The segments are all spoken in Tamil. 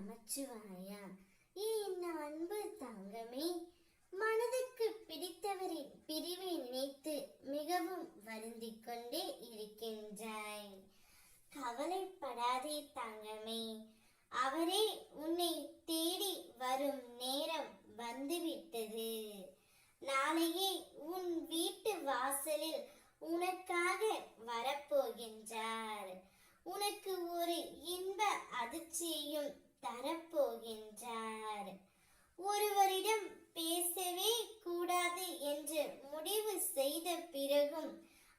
நமச்சிவாயா. என் அன்பு தங்கமே, மனதுக்கு பிடித்தவரின் பிரிவை நினைத்து மிகவும் வருந்திக் கொண்டே இருக்கின்றாய். கவலைப்படாதே தங்கமே, அவரே உன்னை தேடி வரும் நேரம் வந்துவிட்டது. நாளையே உன் வீட்டு வாசலில் உனக்காக வரப்போகின்றார். உனக்கு ஒரு இன்ப அதிர்ச்சியையும் தரப்போகின்றார். ஒருவரிடம் பேசவே கூடாது என்று முடிவு செய்த பிறகும்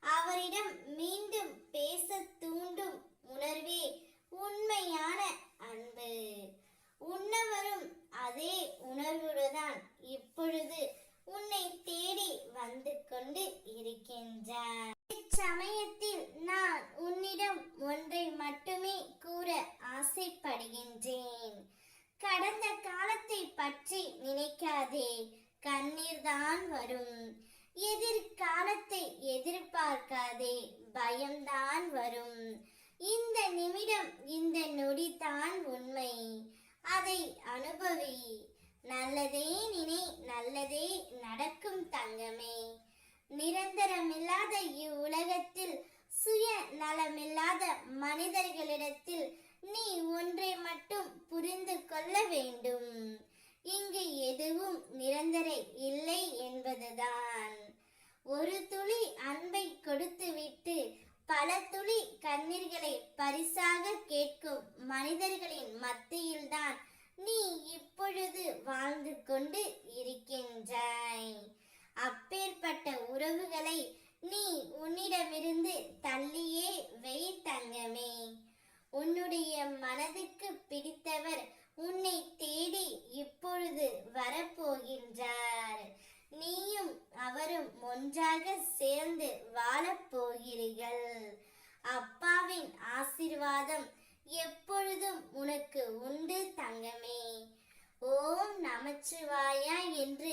அவரிடம் மீண்டும் பேச தூண்டும் உணர்வே உண்மையான அன்பு. உன்னவரும் அதே உணர்வுடன் இப்பொழுது உன்னை தேடி வந்து கொண்டு இருக்கின்றார். இச்சமயத்தில் நான் உன்னிடம் ஒன்றை மட்டுமே கூற ஆசைப்படுகின்றேன். கடந்த காலத்தை பற்றி நினைக்காதே, கண்ணீர் தான் வரும். எதிர்காலத்தை எதிர்பார்க்காதே, பயம்தான் வரும். இந்த நிமிடம், இந்த நொடி தான் உண்மை. அதை அனுபவி. நல்லதே நினை, நல்லதே நடக்கும் தங்கமே. நிரந்தரமில்லாத இவ்வுலகத்தில் சுய நலமில்லாத மனிதர்களிடத்தில் நீ ஒன்றை மட்டும் புரிந்து கொள்ள வேண்டும். இங்கு எதுவும் நிரந்தர இல்லை என்பதுதான். ஒரு துளி அன்பை கொடுத்துவிட்டு பல துளி கண்ணீர்களை பரிசாக கேட்கும் மனிதர்களின் மத்தியில்தான் நீ இப்பொழுது வாழ்ந்து கொண்டு இருக்கின்றாய். அப்பேற்பட்ட உறவுகளை நீ உன்னிடமிருந்து தள்ளியே வை தங்கமே. உன்னுடைய மனதுக்கு பிடித்தவர் உன்னை தேடி இப்பொழுது வரப்போகின்றார். நீயும் அவரும் ஒன்றாக சேர்ந்து வாழப்போகிறீர்கள். அப்பாவின் ஆசீர்வாதம் எப்பொழுதும் உனக்கு உண்டு தங்கமே. ஓம் நமச்சிவாயா என்று